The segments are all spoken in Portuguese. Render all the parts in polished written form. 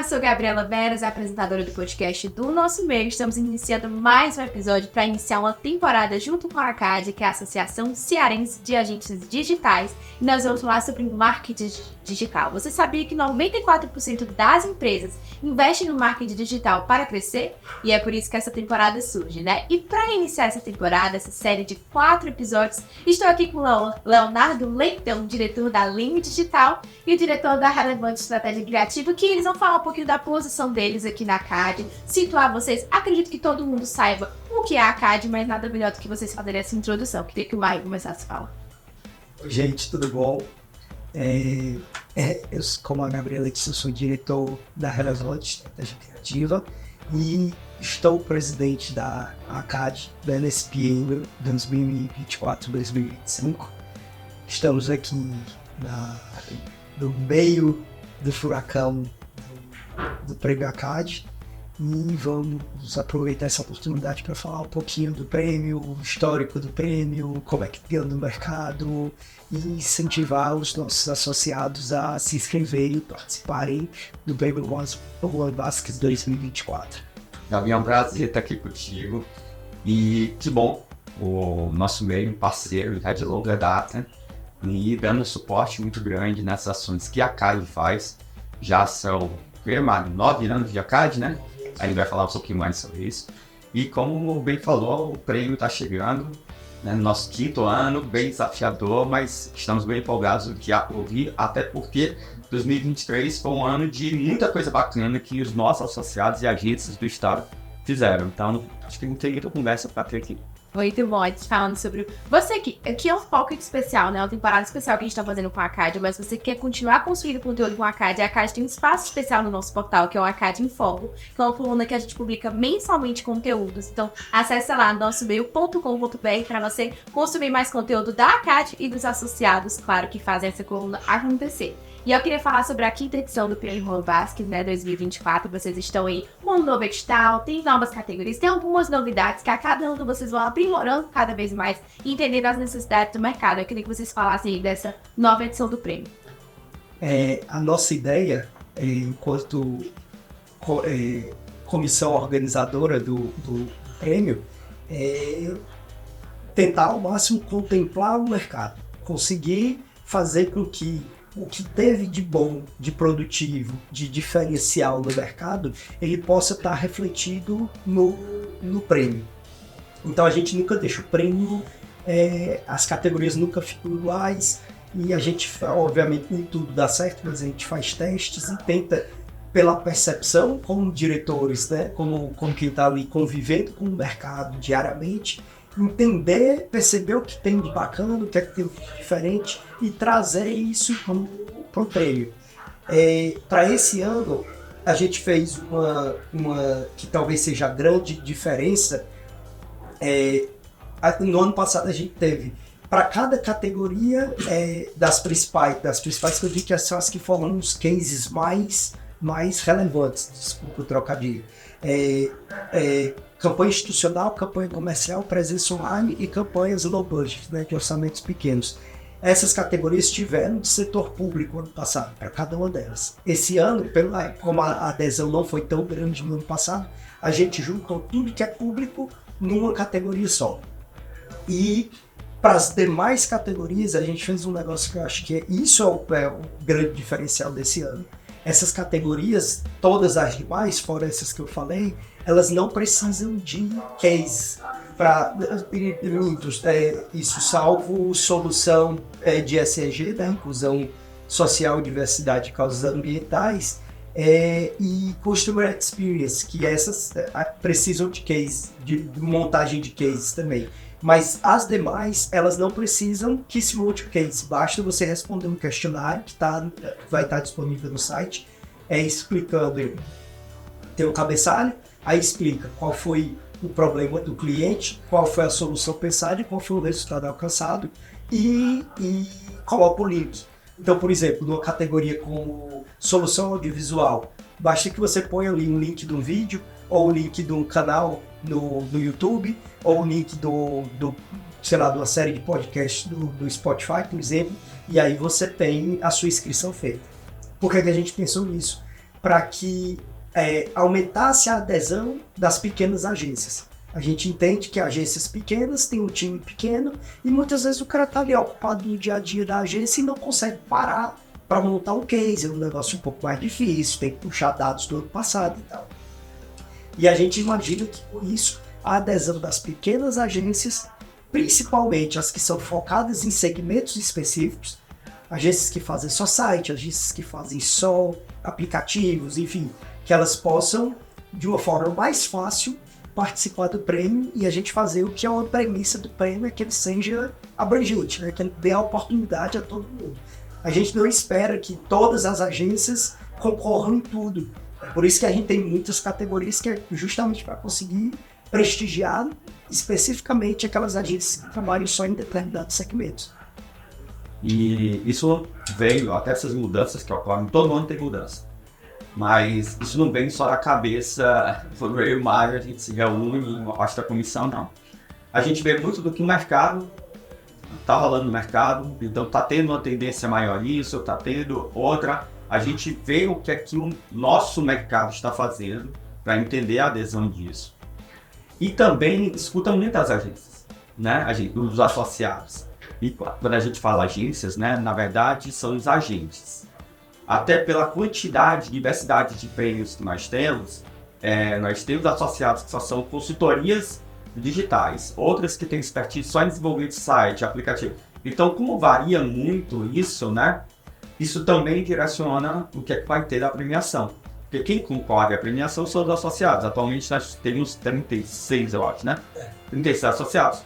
sou Gabriela Veras, apresentadora do podcast do Nosso Meio. Estamos iniciando mais um episódio para iniciar uma temporada junto com a Arcade, que é a Associação Cearense de Agentes Digitais, e nós vamos falar sobre marketing digital. Você sabia que 94% das empresas investem no marketing digital para crescer? E é por isso que essa temporada surge, né? E para iniciar essa temporada, essa série de 4 episódios, estou aqui com o Leonardo Leitão, diretor da Lime Digital e o diretor da Relevante Estratégia Criativa, que eles vão falar um pouquinho da posição deles aqui na CAD, situar vocês. Acredito que todo mundo saiba o que é a CAD, mas nada melhor do que vocês fazerem essa introdução. Queria que o Maio começasse a falar. Oi, gente, tudo bom? Como a Gabriela disse, eu sou diretor da Relevante Estratégia Criativa e estou presidente da ACAD, da LSP 2024-2025. Estamos aqui no meio do furacão do prêmio ACAD e vamos aproveitar essa oportunidade para falar um pouquinho do prêmio, o histórico do prêmio, como é que ganha no mercado e incentivar os nossos associados a se inscreverem e participarem do prêmio World Basket 2024. Gabi, é um prazer estar aqui contigo e que bom, o nosso meio parceiro já de longa data e dando suporte muito grande nessas ações que a CAD faz. Já são 9 anos de ACAD, né? A gente vai falar um pouquinho mais sobre isso. E como bem falou, o prêmio está chegando, né, no nosso 5º ano, bem desafiador, mas estamos bem empolgados do que ouvir, até porque 2023 foi um ano de muita coisa bacana que os nossos associados e agentes do Estado fizeram. Então, acho que não tem muita conversa para ter aqui. Muito bom, a gente falando sobre você aqui é um foco especial, né? Uma temporada especial que a gente tá fazendo com a ACAD, mas você quer continuar construindo conteúdo com a ACAD, a ACAD tem um espaço especial no nosso portal, que é o ACAD em Foco, que é uma coluna que a gente publica mensalmente conteúdos. Então, acesse lá nossomeio.com.br para você consumir mais conteúdo da ACAD e dos associados, claro, que fazem essa coluna acontecer. E eu queria falar sobre a 5ª edição do Prêmio World Basket, né, 2024. Vocês estão aí com um novo edital, tem novas categorias, tem algumas novidades que a cada ano vocês vão aprimorando cada vez mais e entendendo as necessidades do mercado. Eu queria que vocês falassem aí dessa nova edição do prêmio. A nossa ideia, enquanto comissão organizadora do prêmio, é tentar ao máximo contemplar o mercado, conseguir fazer com que o que teve de bom, de produtivo, de diferencial no mercado, ele possa estar refletido no prêmio. Então a gente nunca deixa o prêmio, as categorias nunca ficam iguais, e a gente, obviamente, nem tudo dá certo, mas a gente faz testes e tenta, pela percepção, como diretores, né, como quem está ali convivendo com o mercado diariamente, entender, perceber o que tem de bacana, o que é que tem de diferente e trazer isso para o prêmio. Para esse ano, a gente fez uma que talvez seja a grande diferença. No ano passado a gente teve, para cada categoria das principais que eu digo que são as que foram os cases mais relevantes, desculpa o trocadilho. Campanha institucional, campanha comercial, presença online e campanhas low budget, né, de orçamentos pequenos. Essas categorias tiveram de setor público ano passado, para cada uma delas. Esse ano, como a adesão não foi tão grande no ano passado, a gente juntou tudo que é público numa categoria só. E para as demais categorias, a gente fez um negócio que eu acho que isso é o grande diferencial desse ano. Essas categorias, todas as demais, fora essas que eu falei, elas não precisam de case para isso, salvo solução de ESG, né, inclusão social, diversidade e causas ambientais, e Customer Experience, que essas precisam de case, de montagem de cases também. Mas as demais, elas não precisam que se monte o case. Basta você responder um questionário que vai estar disponível no site, explicando, tem um cabeçalho, aí explica qual foi o problema do cliente, qual foi a solução pensada e qual foi o resultado alcançado e coloca o link. Então, por exemplo, numa categoria como solução audiovisual, basta que você ponha ali um link de um vídeo ou o link de um canal no YouTube, ou o link de uma série de podcasts do Spotify, por exemplo, e aí você tem a sua inscrição feita. Por que a gente pensou nisso? para que aumentasse a adesão das pequenas agências. A gente entende que agências pequenas têm um time pequeno e muitas vezes o cara está ali ocupado no dia a dia da agência e não consegue parar para montar um case, é um negócio um pouco mais difícil, tem que puxar dados do ano passado e tal. E a gente imagina que por isso a adesão das pequenas agências, principalmente as que são focadas em segmentos específicos, agências que fazem só site, agências que fazem só aplicativos, enfim, que elas possam, de uma forma mais fácil, participar do prêmio e a gente fazer o que é uma premissa do prêmio, é que ele seja abrangente, né? Que ele dê a oportunidade a todo mundo. A gente não espera que todas as agências concorram em tudo. É por isso que a gente tem muitas categorias que é justamente para conseguir prestigiar especificamente aquelas agências que trabalham só em determinados segmentos. E isso veio, até essas mudanças que ocorrem, todo ano tem mudança. Mas isso não vem só da cabeça, foi eu e o Mário, a gente se reúne em uma parte da comissão, não. A gente vê muito do que o mercado está rolando no mercado, então está tendo uma tendência maior nisso, está tendo outra. A gente vê o que é que o nosso mercado está fazendo para entender a adesão disso. E também escuta muitas agências, né? Os associados. E quando a gente fala agências, né, na verdade são os agentes. Até pela quantidade, diversidade de prêmios que nós temos associados que só são consultorias digitais, outras que têm expertise só em desenvolvimento de site, aplicativo. Então, como varia muito isso, né, isso também direciona o que é que vai ter da premiação. Porque quem concorre à premiação são os associados. Atualmente nós temos 36, eu acho, né? 36 associados.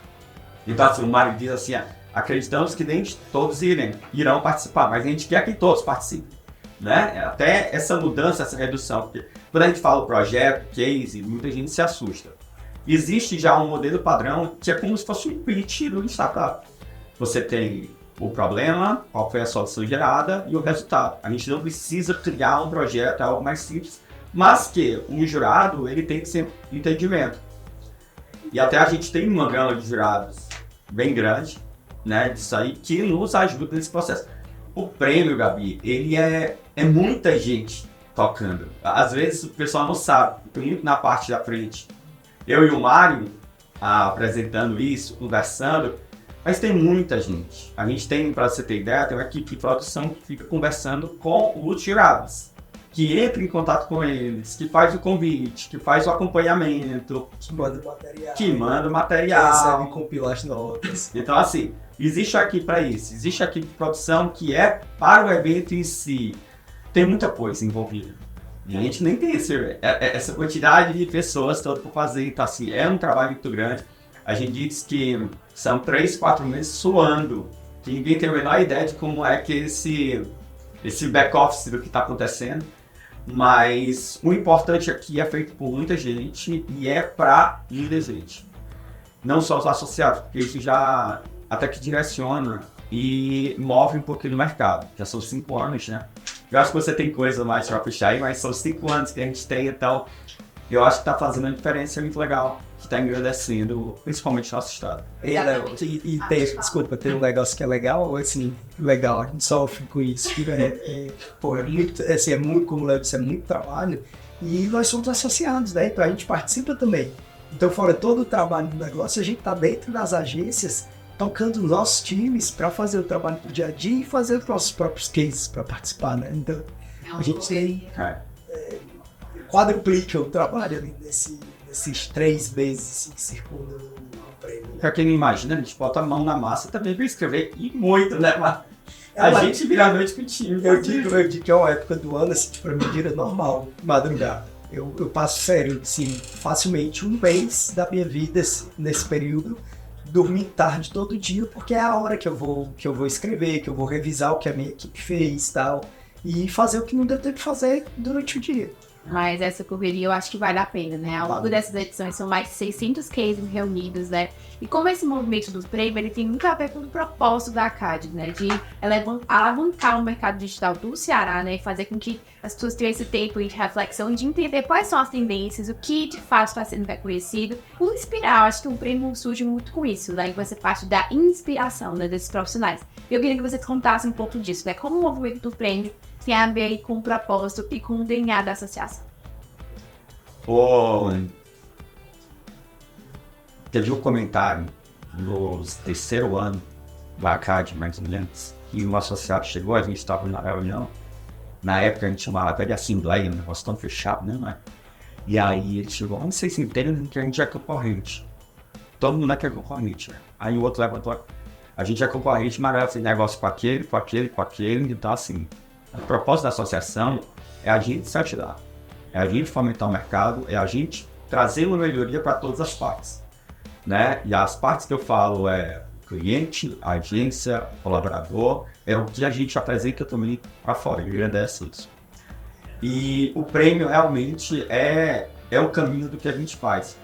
Então, assim, o Mário diz assim, acreditamos que nem todos irão participar, mas a gente quer que todos participem. Né? Até essa mudança, essa redução, porque quando a gente fala projeto, case, muita gente se assusta. Existe já um modelo padrão que é como se fosse um pitch do startup. Você tem o problema, qual foi a solução gerada e o resultado. A gente não precisa criar um projeto, é algo mais simples, mas que um jurado ele tem que ser entendimento. E até a gente tem uma gama de jurados bem grande, né, disso aí, que nos ajuda nesse processo. O prêmio, Gabi, ele é muita gente tocando. Às vezes o pessoal não sabe, muito na parte da frente. Eu e o Mário apresentando isso, conversando, mas tem muita gente. A gente tem, para você ter ideia, tem uma equipe de produção que fica conversando com os jurados, que entra em contato com eles, que faz o convite, que faz o acompanhamento, que manda o material, que recebe compilar as notas. Então, assim, existe aqui para isso, existe aqui de produção que é para o evento em si. Tem muita coisa envolvida. E a gente nem tem essa quantidade de pessoas todas para fazer. Então, assim, é um trabalho muito grande. A gente diz que são 3, 4 meses suando. Que ninguém tem a menor ideia de como é que esse back-office do que está acontecendo. Mas o importante aqui é feito por muita gente e é para muita gente. Não só os associados, porque isso já até que direciona e move um pouquinho no mercado. Já são 5 anos, né? Eu acho que você tem coisa mais para puxar aí, mas são 5 anos que a gente tem, então eu acho que está fazendo uma diferença muito legal, que está engrandecendo, principalmente o nosso estado. Desculpa, tem um negócio que é legal, assim, legal, a gente sofre com isso, é muito, como o Léo disse, é muito trabalho, e nós somos associados, né? Então a gente participa também. Então, fora todo o trabalho do negócio, a gente está dentro das agências, tocando os nossos times para fazer o trabalho do dia a dia e fazer os nossos próprios cases para participar, né? Então, a gente tem quadruplica o trabalho ali nesses 3 meses que circundam o prêmio. Para quem não imagina, a gente bota a mão na massa também para escrever, e muito, né? A gente vira a noite com o time. Eu digo que é uma época do ano, assim, para mim, vira normal, madrugada. Eu passo, sério, assim, facilmente 1 mês da minha vida nesse período, dormir tarde todo dia, porque é a hora que eu vou escrever, que eu vou revisar o que a minha equipe fez e tal, e fazer o que não deu tempo de fazer durante o dia. Mas essa correria eu acho que vale a pena, né? Ao longo dessas edições são mais de 600 cases reunidos, né? E como esse movimento do prêmio, ele tem muito a ver com o propósito da ACAD, né? De alavancar o mercado digital do Ceará, né? E fazer com que as pessoas tenham esse tempo de reflexão, de entender quais são as tendências, o que de fato está sendo reconhecido. O inspirar, eu acho que o prêmio surge muito com isso, né? Que vai ser parte da inspiração, né, desses profissionais. Eu queria que vocês contassem um pouco disso, né? Como o movimento do prêmio tem a ver aí com o propósito e com o DNA da associação? Teve um comentário no terceiro ano da ACAD, mais ou menos, que um associado chegou, a gente estava na reunião, na época a gente chamava de assembleia, um negócio tão fechado, né? E aí ele chegou, não sei se entendem que a gente é concorrente. Todo mundo aqui é concorrente. Aí o outro levantou, a gente é concorrente, mas ela fez negócio com aquele, então assim, o propósito da associação é a gente se ajudar, é a gente fomentar o mercado, é a gente trazer uma melhoria para todas as partes, né? E as partes que eu falo é cliente, agência, colaborador, é o que a gente apresenta também para fora, e agradece isso. E o prêmio realmente é o caminho do que a gente faz.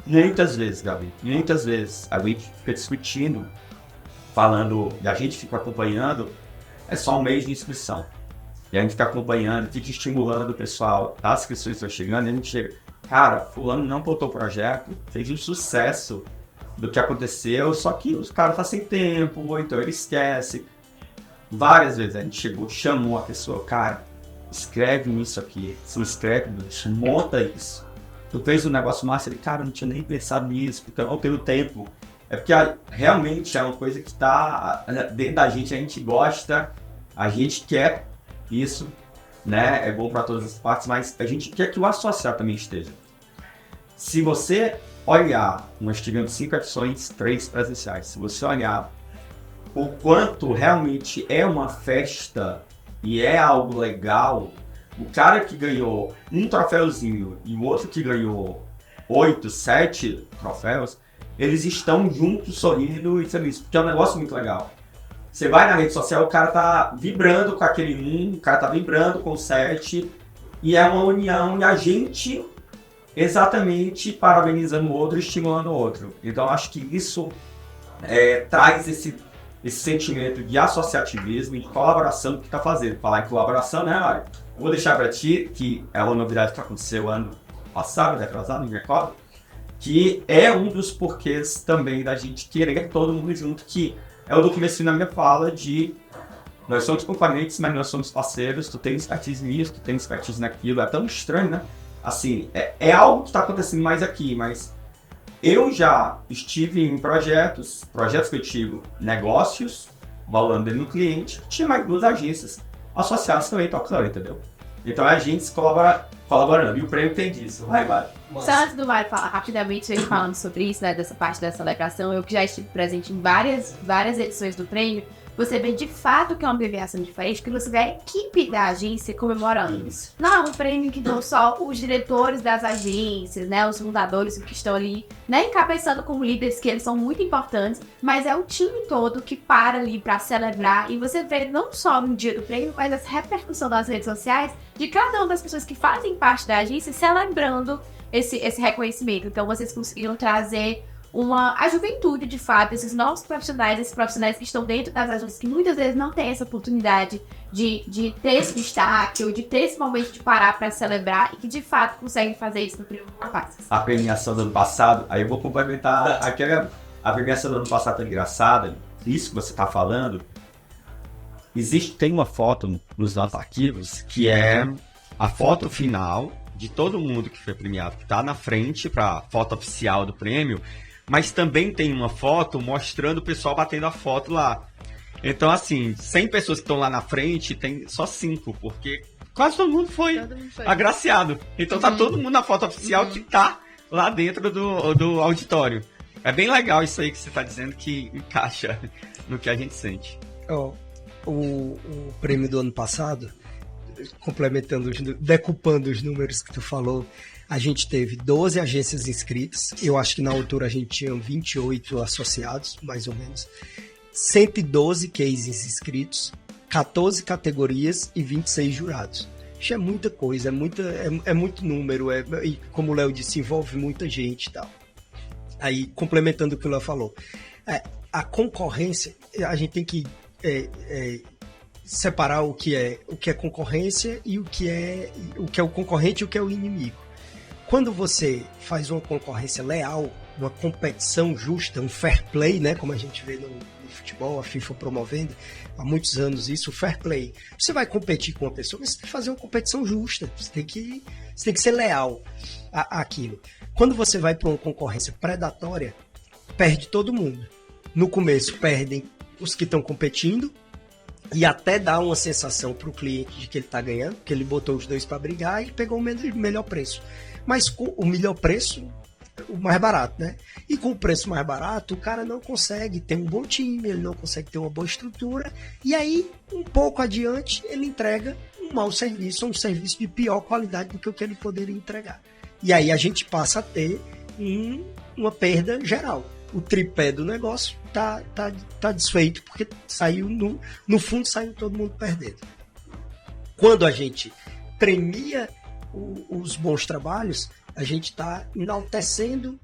Muitas vezes, Gabi, muitas vezes a gente fica discutindo, falando, e a gente fica acompanhando, é só um mês de inscrição. E a gente fica acompanhando, fica estimulando o pessoal, as inscrições estão chegando, e a gente chega, cara, fulano não botou o projeto, fez um sucesso do que aconteceu, só que os caras tá sem tempo, ou então ele esquece. Várias vezes a gente chegou, chamou a pessoa, cara, escreve isso aqui, se inscreve nisso, monta isso. Tu fez um negócio massa, ele, cara, eu não tinha nem pensado nisso, porque não pelo tempo. É porque realmente é uma coisa que está dentro da gente gosta, a gente quer isso, né? É bom para todas as partes, mas a gente quer que o associado também esteja. Se você olhar, nós tivemos 5 edições, 3 presenciais, se você olhar o quanto realmente é uma festa e é algo legal, o cara que ganhou um troféuzinho e o outro que ganhou 8, 7 troféus, eles estão juntos, sorrindo e felizes, porque é um negócio muito legal. Você vai na rede social, o cara tá vibrando com aquele 1, o cara tá vibrando com o 7, e é uma união, e a gente exatamente parabenizando o outro, estimulando o outro. Então acho que isso traz esse sentimento de associativismo e de colaboração que está fazendo. Falar em colaboração, né, Mário? Vou deixar para ti, que é uma novidade que aconteceu ano passado, atrasado, não me recordo, que é um dos porquês também da gente querer todo mundo junto, que é o do começo na minha fala de nós somos concorrentes, mas nós somos parceiros, tu tem expertise nisso, tu tem expertise naquilo, é tão estranho, né? Assim, é algo que está acontecendo mais aqui, mas eu já estive em projetos que eu tive negócios, valendo no cliente, tinha mais 2 agências associadas também tocando, entendeu? Então a gente se colaborando, e o prêmio tem disso. Vai, Mário. Só antes do Mário falar rapidamente, ele falando sobre isso, né, dessa parte da celebração, eu que já estive presente em várias edições do prêmio, você vê de fato que é uma premiação diferente, que você vê a equipe da agência comemorando. Não é um prêmio que não só os diretores das agências, né, os fundadores que estão ali, né, encabeçando como líderes, que eles são muito importantes, mas é o time todo que para ali para celebrar, e você vê não só no dia do prêmio, mas a repercussão das redes sociais de cada uma das pessoas que fazem parte da agência celebrando esse reconhecimento. Então vocês conseguiram trazer a juventude, de fato, esses novos profissionais, esses profissionais que estão dentro das agências, que muitas vezes não têm essa oportunidade de ter esse destaque, ou de ter esse momento de parar para celebrar, e que de fato conseguem fazer isso no Prêmio Rapazes. A premiação do ano passado, aí eu vou complementar a premiação do ano passado é engraçada, isso que você está falando, tem uma foto nos nossos arquivos, que é a foto final de todo mundo que foi premiado, que está na frente para a foto oficial do prêmio, mas também tem uma foto mostrando o pessoal batendo a foto lá. Então, assim, 100 pessoas que estão lá na frente, tem só 5, porque quase todo mundo foi agraciado. Então tá todo mundo na foto oficial que tá lá dentro do auditório. É bem legal isso aí que você tá dizendo, que encaixa no que a gente sente. O prêmio do ano passado, complementando, decupando os números que tu falou, a gente teve 12 agências inscritas. Eu acho que na altura a gente tinha 28 associados, mais ou menos. 112 cases inscritos, 14 categorias e 26 jurados. Isso é muita coisa, é muito número, e como o Léo disse, envolve muita gente e tal. Aí, complementando o que o Léo falou, a concorrência, a gente tem que separar o que é concorrência e o que é o concorrente e o que é o inimigo. Quando você faz uma concorrência leal, uma competição justa, um fair play, né, como a gente vê no futebol, a FIFA promovendo há muitos anos isso, o fair play. Você vai competir com uma pessoa, mas você tem que fazer uma competição justa, você tem que ser leal àquilo. Quando você vai para uma concorrência predatória, perde todo mundo. No começo perdem os que estão competindo e até dá uma sensação para o cliente de que ele está ganhando, que ele botou os dois para brigar e pegou o melhor preço. Mas com o melhor preço, o mais barato, né? E com o preço mais barato, o cara não consegue ter um bom time, ele não consegue ter uma boa estrutura, e aí, um pouco adiante, ele entrega um mau serviço, um serviço de pior qualidade do que o que ele poderia entregar. E aí a gente passa a ter uma perda geral. O tripé do negócio tá desfeito, porque saiu, no fundo, saiu todo mundo perdendo. Quando a gente premia os bons trabalhos, a gente está enaltecendo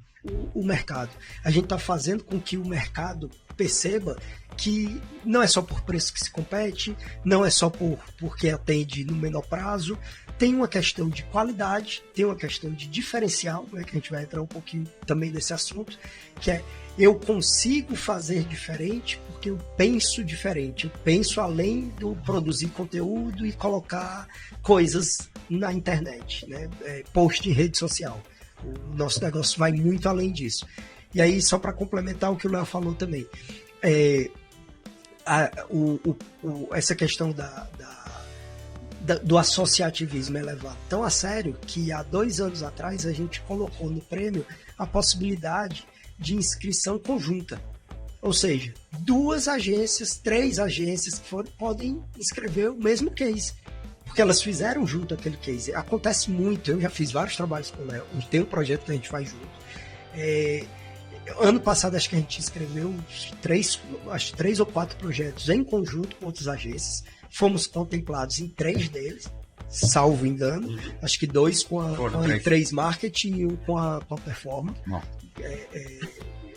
o mercado. A gente está fazendo com que o mercado perceba que não é só por preço que se compete, não é só porque atende no menor prazo, tem uma questão de qualidade, tem uma questão de diferencial, né, que a gente vai entrar um pouquinho também nesse assunto, que é eu consigo fazer diferente porque eu penso diferente, eu penso além do produzir conteúdo e colocar coisas na internet, né? Post em rede social. O nosso negócio vai muito além disso. E aí, só para complementar o que o Léo falou também, essa questão do associativismo é levado tão a sério que há 2 anos atrás a gente colocou no prêmio a possibilidade de inscrição conjunta. Ou seja, 2 agências, 3 agências podem inscrever o mesmo case. Porque elas fizeram junto aquele case. Acontece muito, eu já fiz vários trabalhos com o Léo, tem um projeto que a gente faz junto. Ano passado acho que a gente inscreveu 3 ou 4 projetos em conjunto com outras agências. Fomos contemplados em 3 deles, salvo engano. Acho que 2 com a 3 Marketing e 1 com a Performance.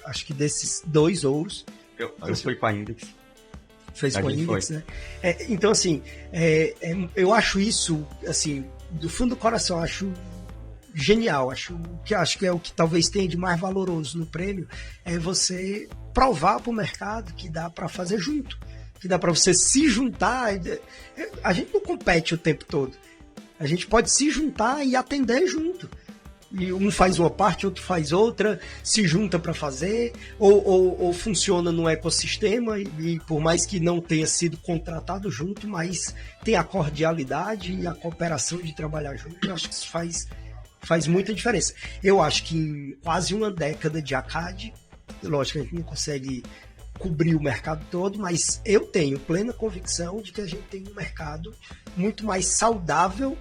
Acho que desses 2 ouros. Eu fui com a Index. Fez com a Index, né? Então, assim, eu acho isso, assim, do fundo do coração, acho genial. Acho que é o que talvez tenha de mais valoroso no prêmio, é você provar para o mercado que dá para fazer junto, que dá para você se juntar. A gente não compete o tempo todo. A gente pode se juntar e atender junto. E um faz uma parte, outro faz outra, se junta para fazer, ou funciona num ecossistema e por mais que não tenha sido contratado junto, mas tem a cordialidade e a cooperação de trabalhar junto. Eu acho que isso faz muita diferença. Eu acho que em quase uma década de ACAD, lógico que a gente não consegue cobrir o mercado todo, mas eu tenho plena convicção de que a gente tem um mercado muito mais saudável,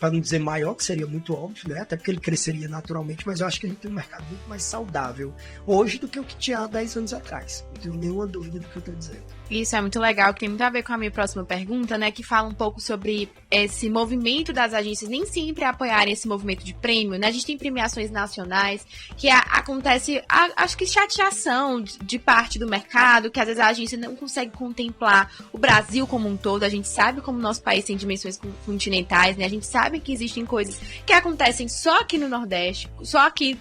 para não dizer maior, que seria muito óbvio, né? Até porque ele cresceria naturalmente, mas eu acho que a gente tem um mercado muito mais saudável hoje do que o que tinha há 10 anos atrás. Não tenho nenhuma dúvida do que eu estou dizendo. Isso é muito legal, que tem muito a ver com a minha próxima pergunta, né? Que fala um pouco sobre esse movimento das agências nem sempre apoiarem esse movimento de prêmio, né? A gente tem premiações nacionais que acontece, acho que chateação de parte do mercado, que às vezes a agência não consegue contemplar o Brasil como um todo. A gente sabe como o nosso país tem dimensões continentais, né? A gente sabe que existem coisas que acontecem só aqui no Nordeste, só aqui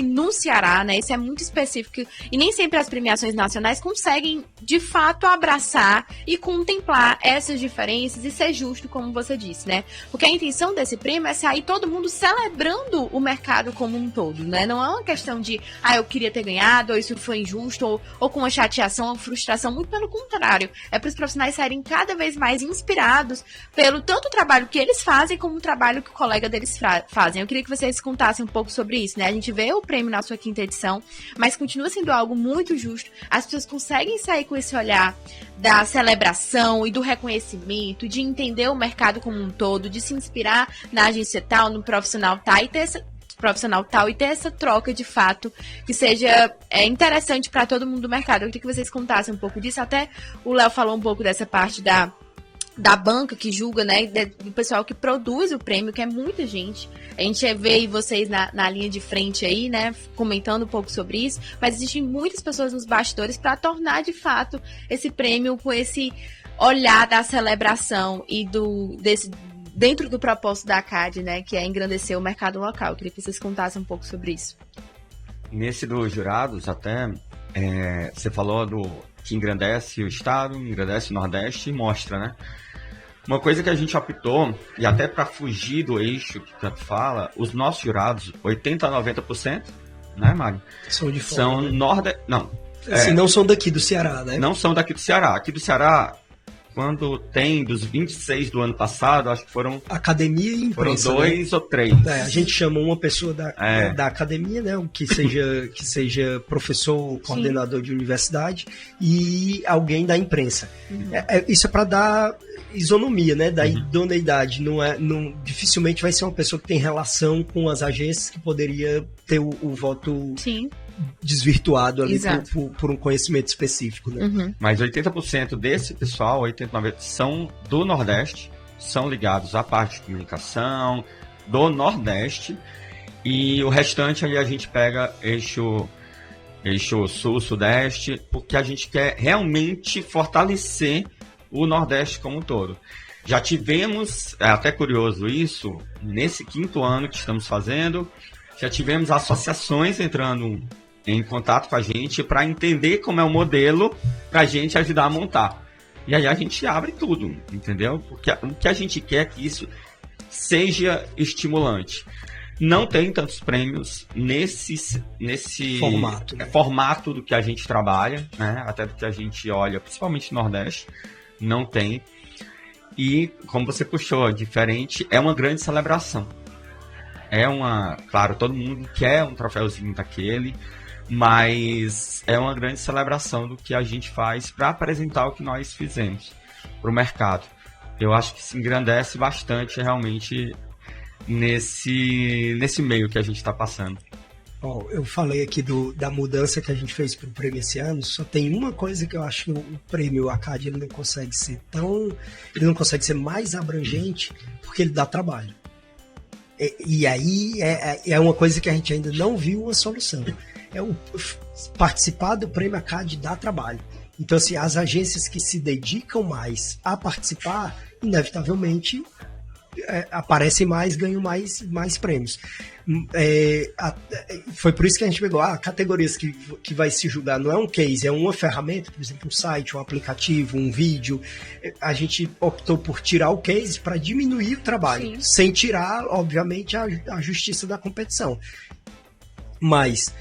no Ceará, né? Isso é muito específico e nem sempre as premiações nacionais conseguem de fato abraçar e contemplar essas diferenças e ser justo, como você disse, né? Porque a intenção desse prêmio é sair todo mundo celebrando o mercado como um todo, né? Não é uma questão de, eu queria ter ganhado, ou isso foi injusto, ou com uma chateação ou frustração, muito pelo contrário. É para os profissionais saírem cada vez mais inspirados pelo tanto trabalho que eles fazem, como o trabalho que o colega deles fazem. Eu queria que vocês contassem um pouco sobre isso, né? A gente vê o prêmio na sua 5ª edição, mas continua sendo algo muito justo. As pessoas conseguem sair com esse olhar da celebração e do reconhecimento, de entender o mercado como um todo, de se inspirar na agência tal, no profissional tal e ter essa troca de fato que seja interessante para todo mundo do mercado. Eu queria que vocês contassem um pouco disso. Até o Léo falou um pouco dessa parte da banca que julga, né, do pessoal que produz o prêmio, que é muita gente. A gente vê vocês na linha de frente aí, né, comentando um pouco sobre isso, mas existem muitas pessoas nos bastidores para tornar de fato esse prêmio com esse olhar da celebração e dentro do propósito da CAD, né, que é engrandecer o mercado local. Eu queria que vocês contassem um pouco sobre isso. Nesse dos jurados, até, você falou que engrandece o Estado, engrandece o Nordeste e mostra, né? Uma coisa que a gente optou, e até para fugir do eixo que tanto fala, os nossos jurados, 80% a 90%, né, Mário? São de fora. São Não. Assim, não são daqui do Ceará, né? Não são daqui do Ceará. Aqui do Ceará, quando tem dos 26 do ano passado, acho que foram Academia e imprensa. Foram 2 ou 3. A gente chama uma pessoa da academia, né, que seja professor, coordenador de universidade, e alguém da imprensa. Isso é para dar isonomia, né, da idoneidade. Dificilmente vai ser uma pessoa que tem relação com as agências que poderia ter o voto desvirtuado ali por um conhecimento específico, né? Mas 80% desse pessoal, 80, 90%, são do Nordeste, são ligados à parte de comunicação do Nordeste, e o restante aí a gente pega eixo Sul-Sudeste, porque a gente quer realmente fortalecer o Nordeste como um todo. Já tivemos, é até curioso isso, nesse 5º ano que estamos fazendo, já tivemos associações entrando em contato com a gente para entender como é o modelo para a gente ajudar a montar. E aí a gente abre tudo, entendeu? Porque o que a gente quer é que isso seja estimulante. Não tem tantos prêmios nesse formato, né? Formato do que a gente trabalha, né? Até do que a gente olha, principalmente no Nordeste, não tem. E, como você puxou, diferente, é uma grande celebração. Claro, todo mundo quer um troféuzinho daquele, mas é uma grande celebração do que a gente faz para apresentar o que nós fizemos para o mercado. Eu acho que se engrandece bastante realmente nesse meio que a gente está passando. Eu falei aqui da mudança que a gente fez para o prêmio esse ano. Só tem uma coisa que eu acho que o prêmio ACAD ele não consegue ser mais abrangente, porque ele dá trabalho. E aí é uma coisa que a gente ainda não viu uma solução. Participar do prêmio ACAD dá trabalho. Então, assim, as agências que se dedicam mais a participar, inevitavelmente aparecem mais, ganham mais prêmios. Foi por isso que a gente pegou categorias que vai se julgar. Não é um case, é uma ferramenta, por exemplo, um site, um aplicativo, um vídeo. A gente optou por tirar o case para diminuir o trabalho, sem tirar, obviamente, a justiça da competição. Mas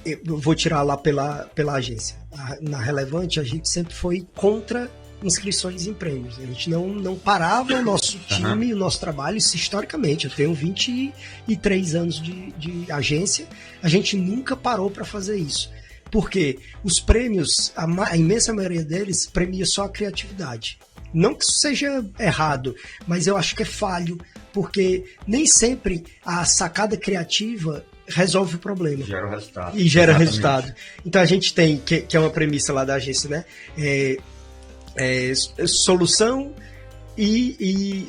eu vou tirar lá pela agência. Na Relevante, a gente sempre foi contra inscrições em prêmios. A gente não parava o nosso time, o nosso trabalho. Isso, historicamente, eu tenho 23 anos de agência, a gente nunca parou para fazer isso. Porque os prêmios, a imensa maioria deles, premia só a criatividade. Não que isso seja errado, mas eu acho que é falho, porque nem sempre a sacada criativa resolve o problema. Gera o resultado. E gera resultado. Então a gente tem, que é uma premissa lá da agência, né? Solução e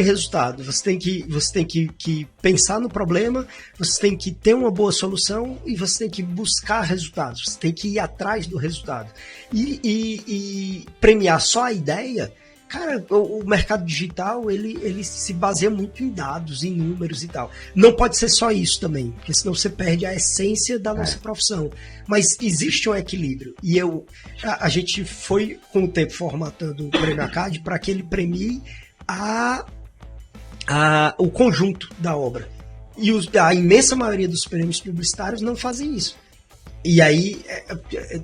resultado. Você tem que pensar no problema, você tem que ter uma boa solução e você tem que buscar resultados. Você tem que ir atrás do resultado. E premiar só a ideia. Cara, o mercado digital, ele se baseia muito em dados, em números e tal. Não pode ser só isso também, porque senão você perde a essência da nossa profissão. Mas existe um equilíbrio. E a gente foi, com o tempo, formatando o Prêmio ACAD para que ele premie o conjunto da obra. E a imensa maioria dos prêmios publicitários não fazem isso. E aí,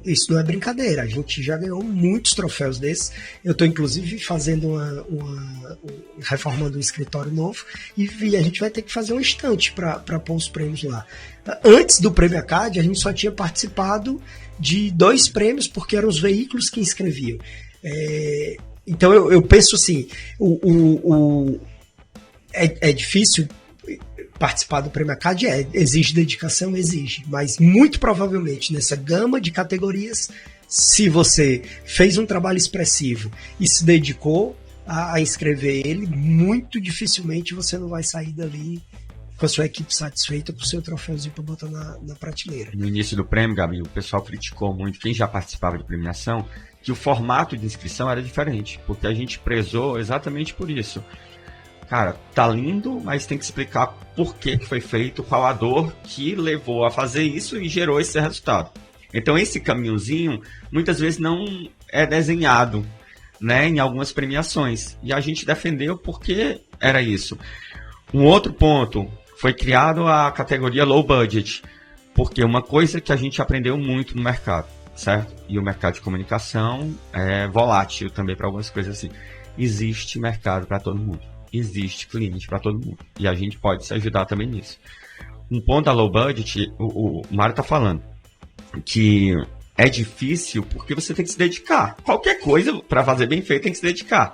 isso não é brincadeira, a gente já ganhou muitos troféus desses. Eu estou, inclusive, fazendo reformando um escritório novo e a gente vai ter que fazer um estante para pôr os prêmios lá. Antes do Prêmio ACAD, a gente só tinha participado de 2 prêmios, porque eram os veículos que inscreviam. Então, eu penso assim, é difícil participar do Prêmio ACAD, exige dedicação, exige, mas muito provavelmente nessa gama de categorias, se você fez um trabalho expressivo e se dedicou a inscrever ele, muito dificilmente você não vai sair dali com a sua equipe satisfeita com o seu troféuzinho para botar na prateleira. No início do prêmio, Gabi, o pessoal criticou muito, quem já participava de premiação, que o formato de inscrição era diferente, porque a gente prezou exatamente por isso. Cara, tá lindo, mas tem que explicar por que foi feito, qual a dor que levou a fazer isso e gerou esse resultado. Então esse caminhozinho muitas vezes não é desenhado, né, em algumas premiações. E a gente defendeu porque era isso. Um outro ponto, foi criado a categoria low budget, porque uma coisa que a gente aprendeu muito no mercado, certo? E o mercado de comunicação é volátil também para algumas coisas assim. Existe mercado para todo mundo. Existe cliente para todo mundo. E a gente pode se ajudar também nisso. Um ponto da low budget, o Mário está falando, que é difícil porque você tem que se dedicar. Qualquer coisa para fazer bem feito tem que se dedicar.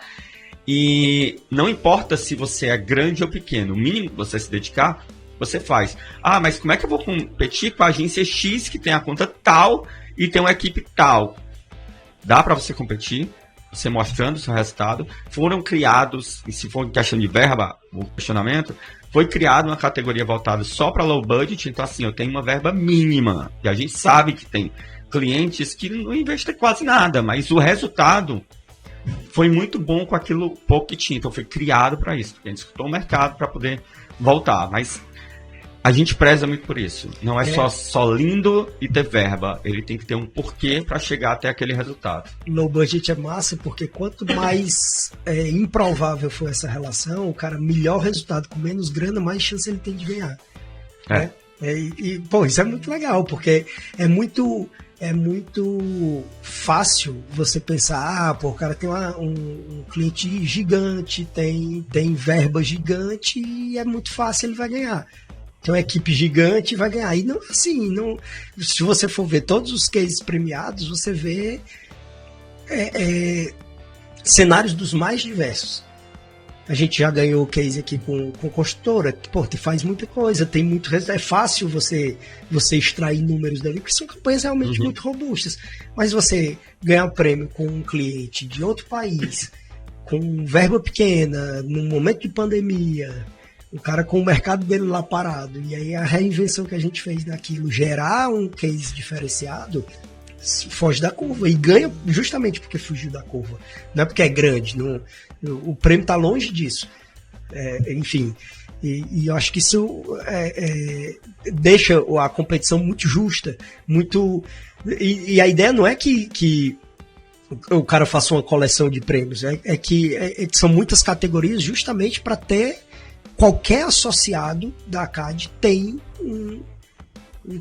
E não importa se você é grande ou pequeno, o mínimo que você se dedicar, você faz. Ah, mas como é que eu vou competir com a agência X que tem a conta tal e tem uma equipe tal? Dá para você competir, você mostrando o seu resultado. Foram criados, e se for em questão de verba, o questionamento, foi criada uma categoria voltada só para low budget. Então, assim, eu tenho uma verba mínima. E a gente sabe que tem clientes que não investem quase nada, mas o resultado foi muito bom com aquilo pouco que tinha. Então, foi criado para isso. A gente escutou o mercado para poder voltar. Mas a gente preza muito por isso. Não é só lindo e ter verba. Ele tem que ter um porquê para chegar até aquele resultado. Low budget é massa porque quanto mais improvável for essa relação, o cara, melhor resultado, com menos grana, mais chance ele tem de ganhar. Né? Pô, isso é muito legal, porque é muito fácil você pensar, pô, o cara tem um cliente gigante, tem verba gigante e é muito fácil, ele vai ganhar. Tem uma equipe gigante e vai ganhar. E não assim, não, se você for ver todos os cases premiados, você vê cenários dos mais diversos. A gente já ganhou case aqui com construtora, que, pô, faz muita coisa, tem muito resultado. É fácil você extrair números dali, porque são campanhas realmente muito robustas. Mas você ganhar prêmio com um cliente de outro país, com verba pequena, num momento de pandemia, o cara com o mercado dele lá parado, e aí a reinvenção que a gente fez naquilo, gerar um case diferenciado, foge da curva e ganha justamente porque fugiu da curva. Não é porque é grande, não, o prêmio está longe disso. Enfim, e eu acho que isso deixa a competição muito justa, muito. E a ideia não é que o cara faça uma coleção de prêmios, é que são muitas categorias justamente para ter. Qualquer associado da ACAD tem um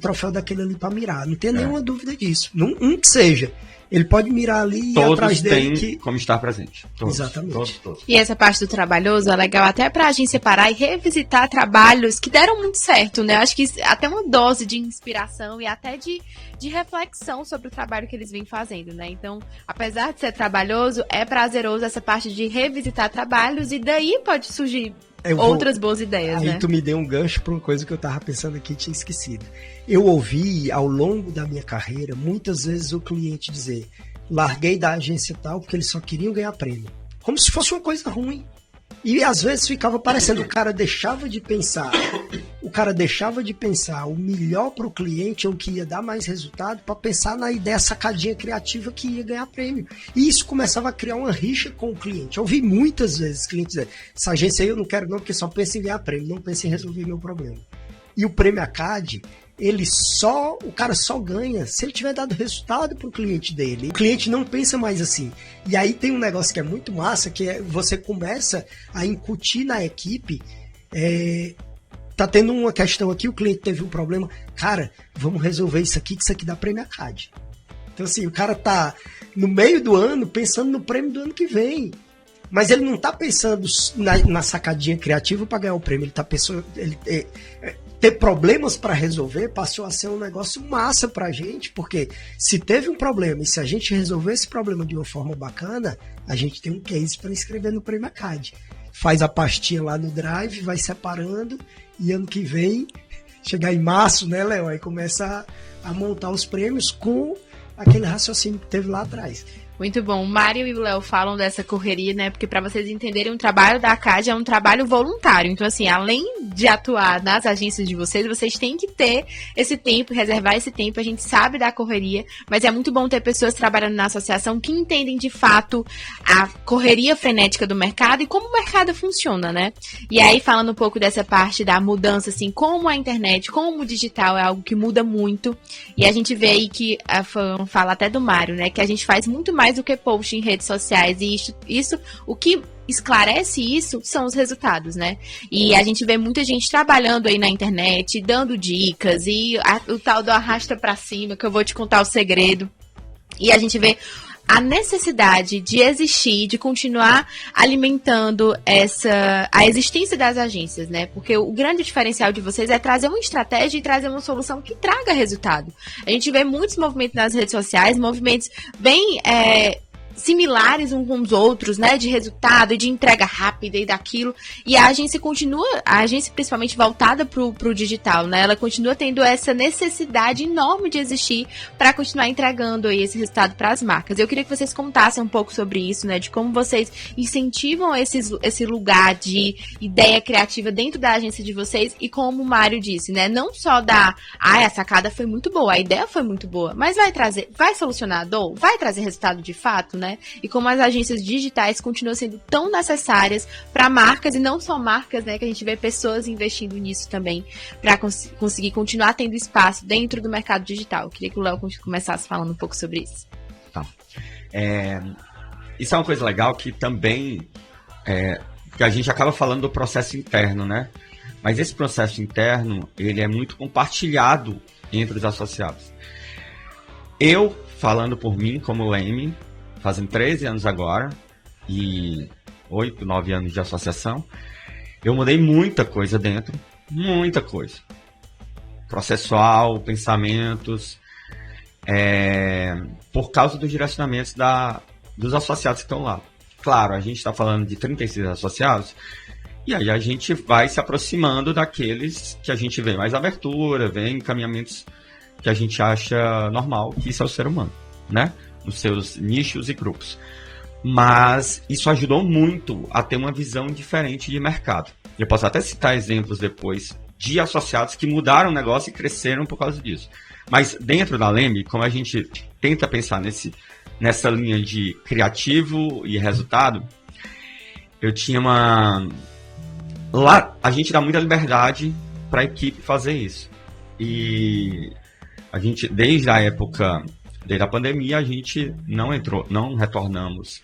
troféu daquele ali para mirar. Não tem nenhuma dúvida disso. Um que seja. Ele pode mirar ali e atrás dele. Todos têm como estar presente. Todos, exatamente. Todos. E essa parte do trabalhoso é legal até pra gente separar e revisitar trabalhos que deram muito certo, né? Acho que até uma dose de inspiração e até de reflexão sobre o trabalho que eles vêm fazendo, né? Então, apesar de ser trabalhoso, é prazeroso essa parte de revisitar trabalhos e daí pode surgir outras boas ideias, né? Aí tu me deu um gancho para uma coisa que eu tava pensando aqui e tinha esquecido. Eu ouvi ao longo da minha carreira muitas vezes o cliente dizer: larguei da agência tal porque eles só queriam ganhar prêmio. Como se fosse uma coisa ruim. E às vezes ficava parecendo, o cara deixava de pensar o melhor para o cliente ou que ia dar mais resultado para pensar na ideia sacadinha criativa que ia ganhar prêmio. E isso começava a criar uma rixa com o cliente. Eu ouvi muitas vezes clientes dizer: essa agência aí eu não quero não, porque só pensa em ganhar prêmio, não pensa em resolver meu problema. E o prêmio ACAD, o cara só ganha se ele tiver dado resultado pro cliente dele. O cliente não pensa mais assim. E aí tem um negócio que é muito massa, que é você começa a incutir na equipe. Tá tendo uma questão aqui, o cliente teve um problema. Cara, vamos resolver isso aqui, que isso aqui dá prêmio ACAD. Então assim, o cara tá no meio do ano pensando no prêmio do ano que vem. Mas ele não tá pensando na sacadinha criativa para ganhar o prêmio. Ele tá pensando... ter problemas para resolver passou a ser um negócio massa pra gente, porque se teve um problema e se a gente resolver esse problema de uma forma bacana, a gente tem um case para inscrever no Prêmio ACAD. Faz a pastinha lá no Drive, vai separando e ano que vem, chegar em março, né, Léo? Aí começa a montar os prêmios com aquele raciocínio que teve lá atrás. Muito bom. O Mário e o Léo falam dessa correria, né? Porque para vocês entenderem, o trabalho da ACAD é um trabalho voluntário. Então, assim, além de atuar nas agências de vocês têm que ter esse tempo, reservar esse tempo. A gente sabe da correria, mas é muito bom ter pessoas trabalhando na associação que entendem de fato a correria frenética do mercado e como o mercado funciona, né? E aí, falando um pouco dessa parte da mudança, assim, como a internet, como o digital é algo que muda muito. E a gente vê aí que, fala até do Mário, né? Que a gente faz muito mais do que post em redes sociais, e isso o que esclarece isso são os resultados, né? E a gente vê muita gente trabalhando aí na internet, dando dicas, e o tal do arrasta pra cima, que eu vou te contar o segredo. E a gente vê a necessidade de existir, de continuar alimentando a existência das agências, né? Porque o grande diferencial de vocês é trazer uma estratégia e trazer uma solução que traga resultado. A gente vê muitos movimentos nas redes sociais, movimentos bem similares uns com os outros, né, de resultado e de entrega rápida e daquilo, e a agência principalmente voltada pro digital, né, ela continua tendo essa necessidade enorme de existir para continuar entregando aí esse resultado para as marcas. Eu queria que vocês contassem um pouco sobre isso, né, de como vocês incentivam esse lugar de ideia criativa dentro da agência de vocês, e como o Mário disse, né, não só a sacada foi muito boa, a ideia foi muito boa, mas vai solucionar a dor? Vai trazer resultado de fato, né? E como as agências digitais continuam sendo tão necessárias para marcas, e não só marcas, né, que a gente vê pessoas investindo nisso também, para conseguir continuar tendo espaço dentro do mercado digital. Eu queria que o Léo começasse falando um pouco sobre isso. Tá. Isso é uma coisa legal que também que a gente acaba falando do processo interno, né? Mas esse processo interno, ele é muito compartilhado entre os associados. Eu, falando por mim, como Leme, fazem 13 anos agora, e 8, 9 anos de associação, eu mudei muita coisa dentro, muita coisa. Processual, pensamentos, por causa dos direcionamentos dos associados que estão lá. Claro, a gente está falando de 36 associados, e aí a gente vai se aproximando daqueles que a gente vê mais abertura, vê encaminhamentos que a gente acha normal, que isso é o ser humano, né? Nos seus nichos e grupos. Mas isso ajudou muito a ter uma visão diferente de mercado. Eu posso até citar exemplos depois de associados que mudaram o negócio e cresceram por causa disso. Mas dentro da Leme, como a gente tenta pensar nessa linha de criativo e resultado, eu tinha Lá a gente dá muita liberdade para a equipe fazer isso. E a gente, desde a pandemia, a gente não retornamos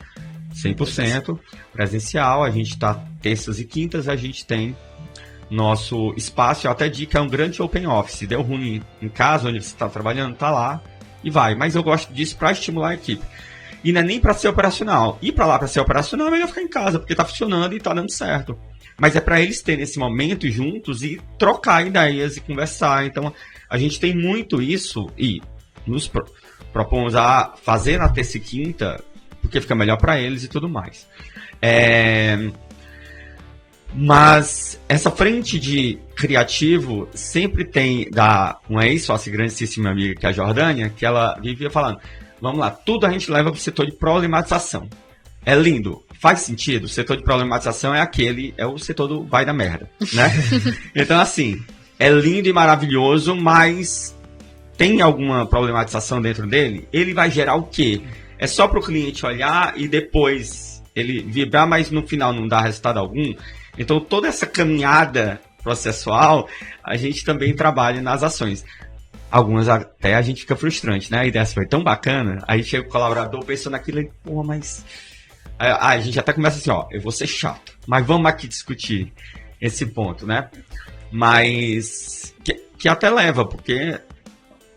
100% presencial. A gente está terças e quintas, a gente tem nosso espaço. Eu até digo que é um grande open office. Deu ruim em casa, onde você está trabalhando, está lá e vai. Mas eu gosto disso para estimular a equipe. E não é nem para ser operacional. Ir para lá para ser operacional é melhor ficar em casa, porque está funcionando e está dando certo. Mas é para eles terem esse momento juntos e trocar ideias e conversar. Então, a gente tem muito isso e nos propomos a fazer na terça e quinta, porque fica melhor para eles e tudo mais. Mas essa frente de criativo sempre tem uma ex-sócia grandíssima amiga, que é a Jordânia, que ela vivia falando, vamos lá, tudo a gente leva para o setor de problematização. É lindo, faz sentido, o setor de problematização é o setor do vai da merda, né? Então, assim, é lindo e maravilhoso, mas tem alguma problematização dentro dele? Ele vai gerar o quê? É só para o cliente olhar e depois ele vibrar, mas no final não dá resultado algum? Então, toda essa caminhada processual, a gente também trabalha nas ações. Algumas até a gente fica frustrante, né? A ideia foi tão bacana, aí chega o colaborador pensando naquilo e, pô, mas... a gente até começa assim, ó, eu vou ser chato, mas vamos aqui discutir esse ponto, né? Mas que até leva, porque,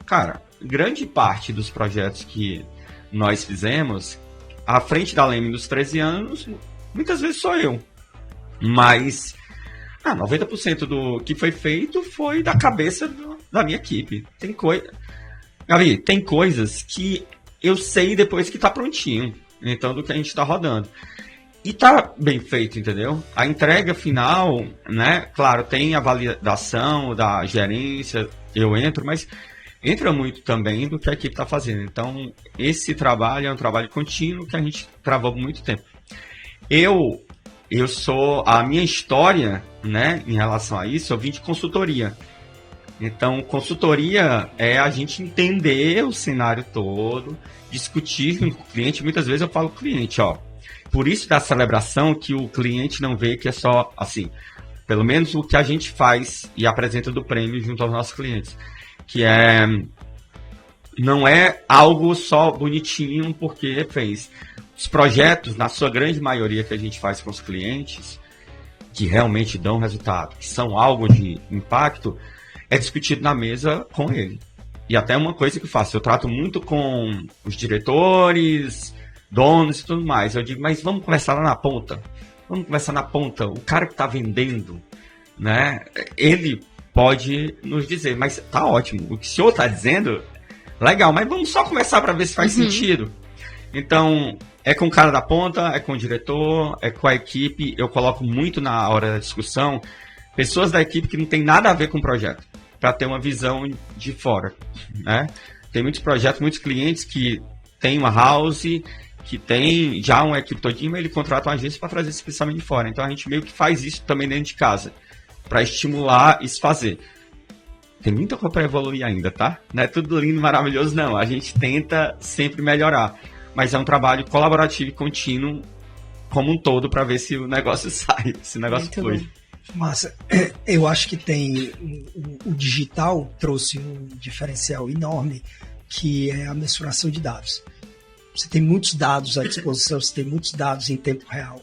cara, grande parte dos projetos que nós fizemos, à frente da Leme dos 13 anos, muitas vezes sou eu. Mas 90% do que foi feito foi da cabeça da minha equipe. Gabi, tem coisas que eu sei depois que tá prontinho. Então, do que a gente está rodando. E tá bem feito, entendeu? A entrega final, né? Claro, tem a validação da gerência, eu entro, mas entra muito também do que a equipe está fazendo. Então, esse trabalho é um trabalho contínuo que a gente travou por muito tempo. Eu sou... A minha história, né, em relação a isso, eu vim de consultoria. Então, consultoria é a gente entender o cenário todo, discutir com o cliente. Muitas vezes eu falo com o cliente, ó, por isso da celebração que o cliente não vê que é só assim, pelo menos o que a gente faz e apresenta do prêmio junto aos nossos clientes, que não é algo só bonitinho porque fez. Os projetos, na sua grande maioria que a gente faz com os clientes, que realmente dão resultado, que são algo de impacto, é discutido na mesa com ele. E até uma coisa que eu faço, eu trato muito com os diretores, donos e tudo mais. Eu digo, mas vamos conversar lá na ponta. Vamos conversar na ponta. O cara que está vendendo, né? Ele pode nos dizer, mas tá ótimo. O que o senhor está dizendo, legal, mas vamos só conversar para ver se faz sentido. Então, é com o cara da ponta, é com o diretor, é com a equipe. Eu coloco muito na hora da discussão pessoas da equipe que não tem nada a ver com o projeto, para ter uma visão de fora, né? Tem muitos projetos, muitos clientes que tem uma house, que tem já uma equipe todinha, mas ele contrata uma agência para trazer esse pensamento de fora. Então a gente meio que faz isso também dentro de casa, para estimular e se fazer. Tem muita coisa para evoluir ainda, tá? Não é tudo lindo, maravilhoso, não. A gente tenta sempre melhorar, mas é um trabalho colaborativo e contínuo como um todo para ver se o negócio sai, se o negócio flui. Massa. Eu acho que tem o digital trouxe um diferencial enorme, que é a mensuração de dados. Você tem muitos dados à disposição, você tem muitos dados em tempo real.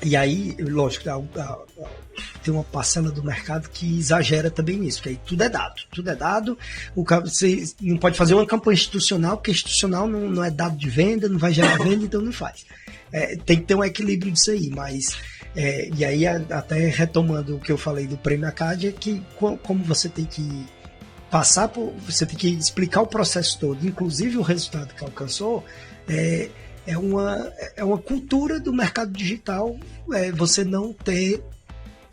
E aí, lógico, tem uma parcela do mercado que exagera também nisso, porque aí tudo é dado. Você não pode fazer uma campanha institucional, porque institucional não é dado de venda, não vai gerar venda, então não faz. Tem que ter um equilíbrio disso aí, mas... e aí, até retomando o que eu falei do Prêmio Acadia, que como você tem que passar por... Você tem que explicar o processo todo, inclusive o resultado que alcançou, é uma cultura do mercado digital,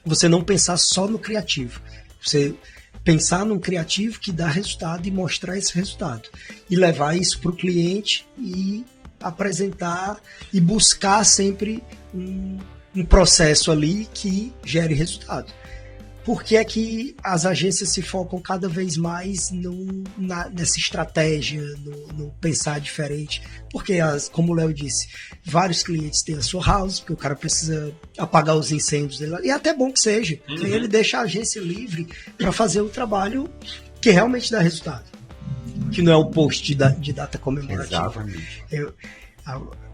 você não pensar só no criativo. Você pensar num criativo que dá resultado e mostrar esse resultado. E levar isso para o cliente e apresentar e buscar sempre um processo ali que gere resultado. Por que é que as agências se focam cada vez mais nessa estratégia, no pensar diferente? Porque, como o Léo disse, vários clientes têm a sua house, porque o cara precisa apagar os incêndios dele. E é até bom que seja. Uhum. Ele deixa a agência livre para fazer o trabalho que realmente dá resultado. Que não é o post de data comemorativa. Exatamente.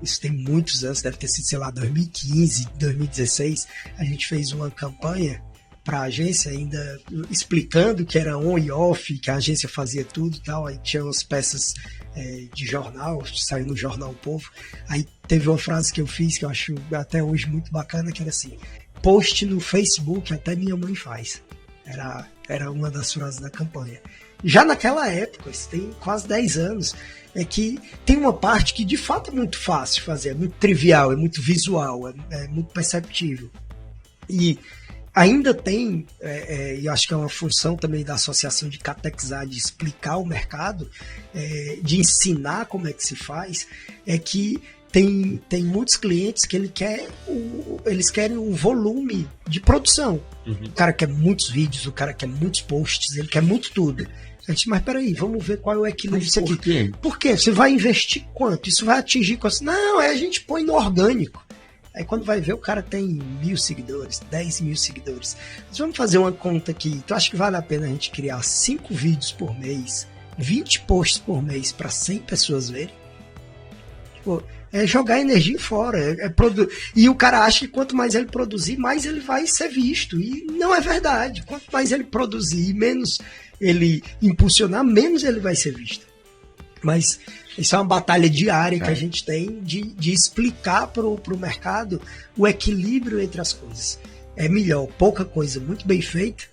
Isso tem muitos anos, deve ter sido, sei lá, 2015, 2016. A gente fez uma campanha para a agência, ainda explicando que era on e off, que a agência fazia tudo e tal. Aí tinha umas peças de jornal, saiu no Jornal O Povo. Aí teve uma frase que eu fiz, que eu acho até hoje muito bacana, que era assim: post no Facebook até minha mãe faz. Era uma das frases da campanha. Já naquela época, isso tem quase 10 anos, é que tem uma parte que de fato é muito fácil de fazer, é muito trivial, é muito visual, é muito perceptível. E ainda tem, e acho que é uma função também da associação de catexar, de explicar o mercado, de ensinar como é que se faz, é que tem muitos clientes que eles querem um volume de produção. Uhum. O cara quer muitos vídeos, o cara quer muitos posts, ele quer muito tudo. A gente, mas peraí, vamos ver qual é o equilíbrio disso aqui. Por quê? Você vai investir quanto? Isso vai atingir quanto? Não, a gente põe no orgânico. Aí quando vai ver, o cara tem 1.000 seguidores, 10.000 seguidores. Mas vamos fazer uma conta aqui. Tu acha que vale a pena a gente criar 5 vídeos por mês, 20 posts por mês para 100 pessoas verem? Tipo, é jogar energia fora. E o cara acha que quanto mais ele produzir, mais ele vai ser visto. E não é verdade. Quanto mais ele produzir e menos ele impulsionar, menos ele vai ser visto. Mas isso é uma batalha diária que a gente tem de explicar para o mercado o equilíbrio entre as coisas. É melhor pouca coisa muito bem feita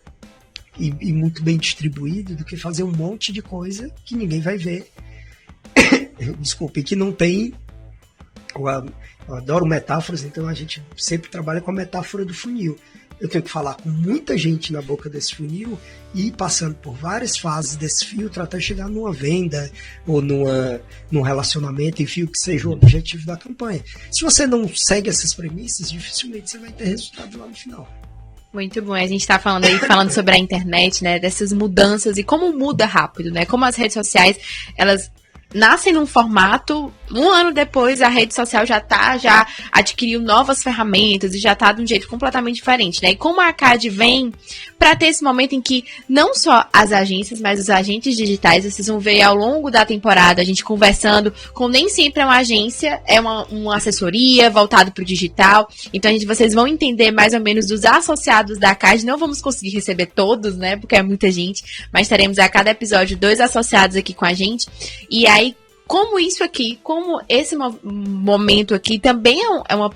e muito bem distribuída do que fazer um monte de coisa que ninguém vai ver. Desculpe, que não tem... Eu adoro metáforas, então a gente sempre trabalha com a metáfora do funil. eu tenho que falar com muita gente na boca desse funil e ir passando por várias fases desse filtro até chegar numa venda ou num relacionamento, enfim, o que seja o objetivo da campanha. Se você não segue essas premissas, dificilmente você vai ter resultado lá no final. Muito bom. A gente está falando sobre a internet, né? Dessas mudanças e como muda rápido, né? Como as redes sociais, elas nascem num formato, um ano depois a rede social já adquiriu novas ferramentas e já tá de um jeito completamente diferente, né? E como a ACAD vem para ter esse momento em que não só as agências, mas os agentes digitais, vocês vão ver ao longo da temporada a gente conversando com nem sempre é uma agência, é uma assessoria voltado para o digital. Então vocês vão entender mais ou menos dos associados da ACAD. Não vamos conseguir receber todos, né? Porque é muita gente, mas teremos a cada episódio 2 associados aqui com a gente. E aí, como isso aqui, como esse momento aqui também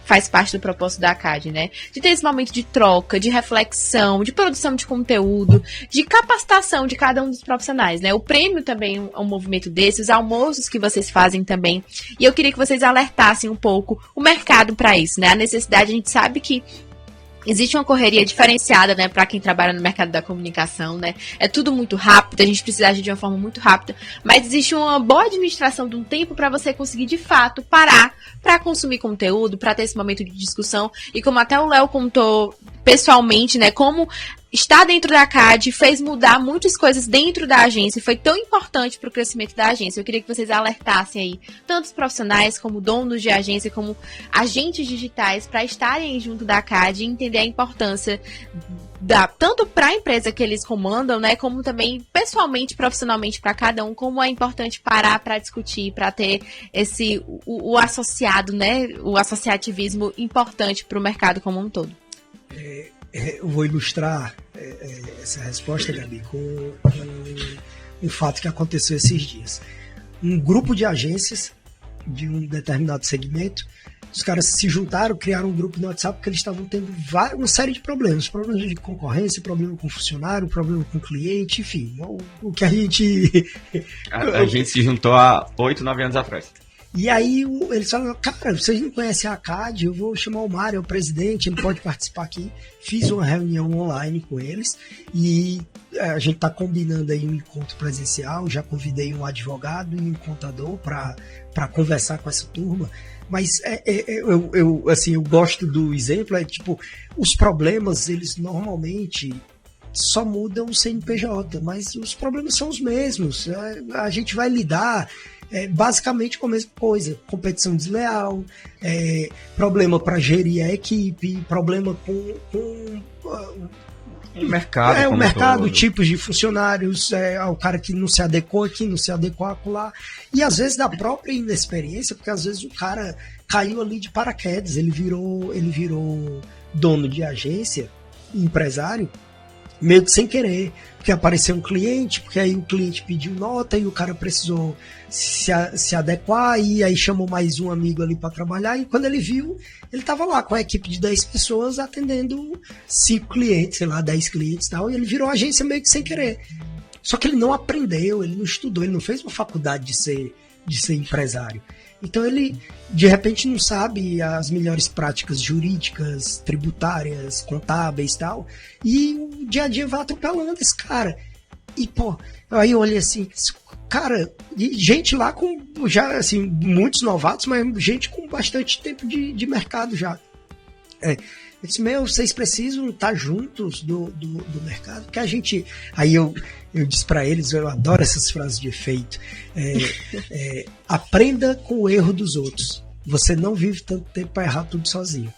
faz parte do propósito da ACAD, né? De ter esse momento de troca, de reflexão, de produção de conteúdo, de capacitação de cada um dos profissionais, né? O prêmio também é um movimento desse, os almoços que vocês fazem também. E eu queria que vocês alertassem um pouco o mercado para isso, né? A necessidade, a gente sabe que existe uma correria diferenciada, né, para quem trabalha no mercado da comunicação, né? É tudo muito rápido, a gente precisa agir de uma forma muito rápida, mas existe uma boa administração de um tempo para você conseguir, de fato, parar para consumir conteúdo, para ter esse momento de discussão. E como até o Léo contou pessoalmente, né, como estar dentro da ACAD fez mudar muitas coisas dentro da agência e foi tão importante para o crescimento da agência. Eu queria que vocês alertassem aí, tanto os profissionais como donos de agência, como agentes digitais, para estarem junto da ACAD e entender a importância tanto para a empresa que eles comandam, né, como também pessoalmente, profissionalmente para cada um, como é importante parar para discutir, para ter o associado, né, o associativismo importante para o mercado como um todo. Eu vou ilustrar essa resposta, Gabi, com um fato que aconteceu esses dias. Um grupo de agências de um determinado segmento, os caras se juntaram, criaram um grupo no WhatsApp porque eles estavam tendo uma série de problemas de concorrência, problema com funcionário, problema com cliente, enfim, o que a gente... A gente se juntou há 8, 9 anos atrás. E aí eles falaram, cara, vocês não conhecem a ACAD, eu vou chamar o Mário, é o presidente, ele pode participar aqui. Fiz uma reunião online com eles e a gente está combinando aí um encontro presencial, já convidei um advogado e um contador para conversar com essa turma. Mas eu gosto do exemplo, tipo, os problemas, eles normalmente só mudam o CNPJ, mas os problemas são os mesmos. A gente vai lidar basicamente com a mesma coisa: competição desleal, problema para gerir a equipe, problema com o mercado. O mercado, tipos de funcionários, o cara que não se adequou aqui, não se adequou acolá. E às vezes da própria inexperiência, porque às vezes o cara caiu ali de paraquedas, ele virou dono de agência, empresário, meio que sem querer, porque apareceu um cliente, porque aí o cliente pediu nota e o cara precisou se adequar, e aí chamou mais um amigo ali para trabalhar, e quando ele viu, ele estava lá com a equipe de 10 pessoas atendendo 5 clientes, sei lá, 10 clientes e tal, e ele virou agência meio que sem querer. Só que ele não aprendeu, ele não estudou, ele não fez uma faculdade de ser empresário. Então ele, de repente, não sabe as melhores práticas jurídicas, tributárias, contábeis e tal, e o dia a dia vai atropelando esse cara. E, pô, aí eu olhei assim, cara, e gente lá com, já, assim, muitos novatos, mas gente com bastante tempo de mercado já. Eu disse, vocês precisam estar juntos do mercado, que a gente... Aí eu disse para eles, eu adoro essas frases de efeito, aprenda com o erro dos outros. Você não vive tanto tempo para errar tudo sozinho.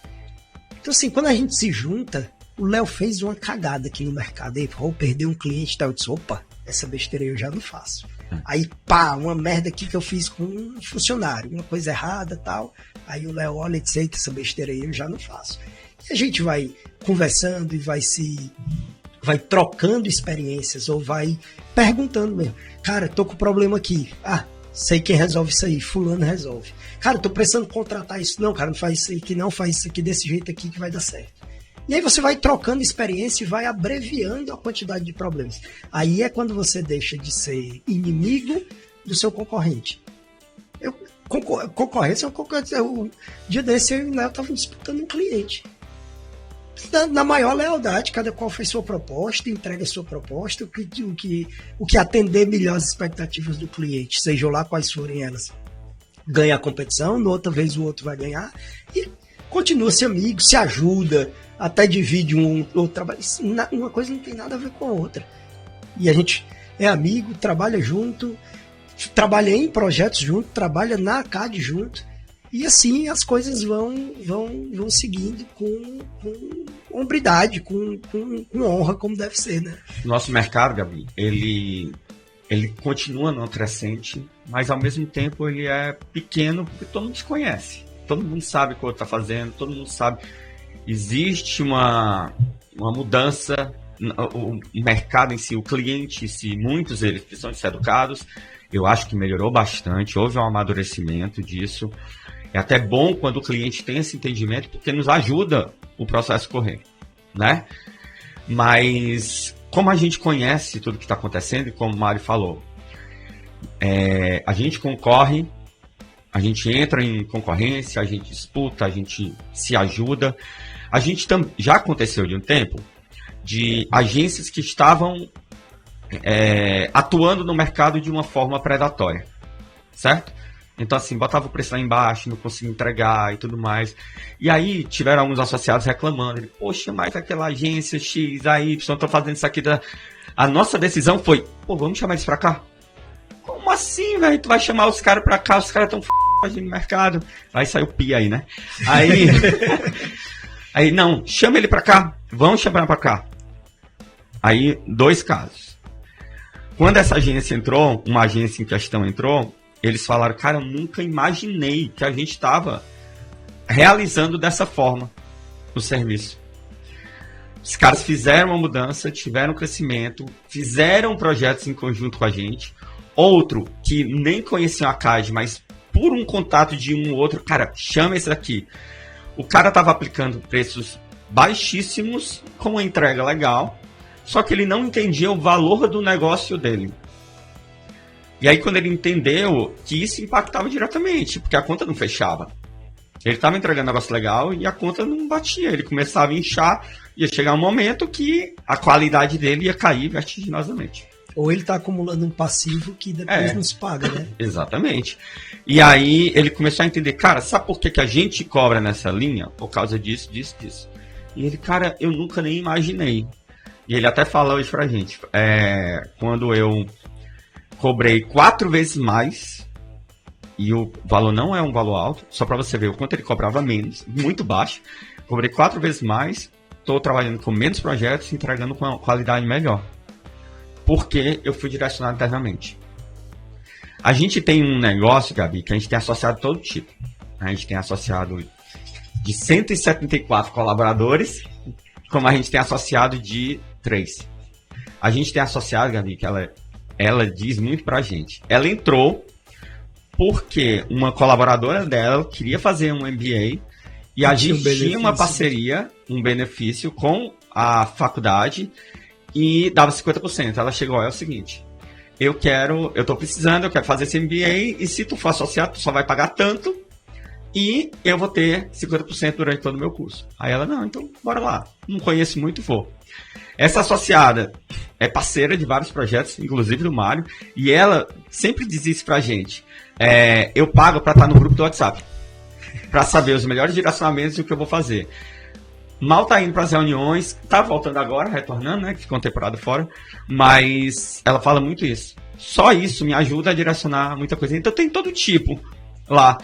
Então, assim, quando a gente se junta, o Léo fez uma cagada aqui no mercado, perdeu um cliente e tal. Eu disse, opa, essa besteira eu já não faço. Aí, pá, uma merda aqui que eu fiz com um funcionário, uma coisa errada e tal. Aí o Léo olha e diz, eita, essa besteira aí eu já não faço. E a gente vai conversando e vai trocando experiências, ou vai perguntando mesmo. Cara, tô com problema aqui. Ah, sei quem resolve isso aí, fulano resolve. Cara, tô precisando contratar isso. Não, cara, não faz isso aqui, não faz isso aqui desse jeito aqui que vai dar certo. E aí você vai trocando experiência e vai abreviando a quantidade de problemas. Aí é quando você deixa de ser inimigo do seu concorrente. Concorrência é uma concorrência. O dia desse eu e o Léo estavam disputando um cliente. na maior lealdade, cada qual fez sua proposta, entrega sua proposta, o que atender melhor as expectativas do cliente, seja lá quais forem elas. Ganha a competição, na outra vez o outro vai ganhar, e continua-se amigo, se ajuda, até divide um outro trabalho. Uma coisa não tem nada a ver com a outra. E a gente é amigo, trabalha junto, trabalha em projetos junto, trabalha na ACAD junto, e assim as coisas vão seguindo com hombridade, com honra, como deve ser, né? Nosso mercado, Gabi, ele continua não crescente, mas ao mesmo tempo ele é pequeno porque todo mundo se conhece. Todo mundo sabe o que o outro está fazendo, todo mundo sabe. Existe uma mudança, o mercado em si, o cliente em si, muitos deles precisam ser educados. Eu acho que melhorou bastante, houve um amadurecimento disso. É até bom quando o cliente tem esse entendimento, porque nos ajuda o processo a correr, né? Mas como a gente conhece tudo que está acontecendo, e como o Mário falou, a gente concorre, a gente entra em concorrência, a gente disputa, a gente se ajuda. A gente já aconteceu de um tempo de agências que estavam atuando no mercado de uma forma predatória, certo? Então, assim, botava o preço lá embaixo, não conseguia entregar e tudo mais. E aí, tiveram alguns associados reclamando. Poxa, mas aquela agência X, AY, estão fazendo isso aqui. A nossa decisão foi, vamos chamar eles pra cá? Como assim, velho? Tu vai chamar os caras pra cá, os caras estão no mercado. Aí saiu pia aí, né? Aí, não, chama ele pra cá. Vamos chamar pra cá. Aí, 2 casos. Quando essa agência entrou, uma agência em questão entrou, eles falaram, cara, eu nunca imaginei que a gente estava realizando dessa forma o serviço. Os caras fizeram uma mudança, tiveram crescimento, fizeram projetos em conjunto com a gente. Outro que nem conhecia a CAD, mas por um contato de um ou outro, cara, chama esse daqui. O cara estava aplicando preços baixíssimos com uma entrega legal, só que ele não entendia o valor do negócio dele. E aí, quando ele entendeu que isso impactava diretamente, porque a conta não fechava. Ele estava entregando um negócio legal e a conta não batia. Ele começava a inchar, ia chegar um momento que a qualidade dele ia cair vertiginosamente. Ou ele está acumulando um passivo que depois não se paga, né? Exatamente. E aí, ele começou a entender, cara, sabe por que a gente cobra nessa linha? Por causa disso, disso, disso. E ele, cara, eu nunca nem imaginei. E ele até fala hoje pra gente, quando eu cobrei 4 vezes mais, e o valor não é um valor alto, só para você ver o quanto ele cobrava menos, muito baixo. Cobrei 4 vezes mais, estou trabalhando com menos projetos, entregando com uma qualidade melhor. Porque eu fui direcionado internamente. A gente tem um negócio, Gabi, que a gente tem associado todo tipo. A gente tem associado de 174 colaboradores, como a gente tem associado de 3. A gente tem associado, Gabi, que ela diz muito pra gente. Ela entrou porque uma colaboradora dela queria fazer um MBA e a gente tinha uma parceria, um benefício com a faculdade e dava 50%. Ela chegou, é o seguinte, eu tô precisando, eu quero fazer esse MBA e se tu for associado, tu só vai pagar tanto e eu vou ter 50% durante todo o meu curso. Aí ela, não, então bora lá. Não conheço muito, vou. Essa associada é parceira de vários projetos, inclusive do Mário, e ela sempre diz isso pra gente. Eu pago pra estar no grupo do WhatsApp, pra saber os melhores direcionamentos e o que eu vou fazer. Mal tá indo pras reuniões, tá voltando agora, retornando, né, que ficou uma temporada fora, mas ela fala muito isso. Só isso me ajuda a direcionar muita coisa. Então tem todo tipo lá.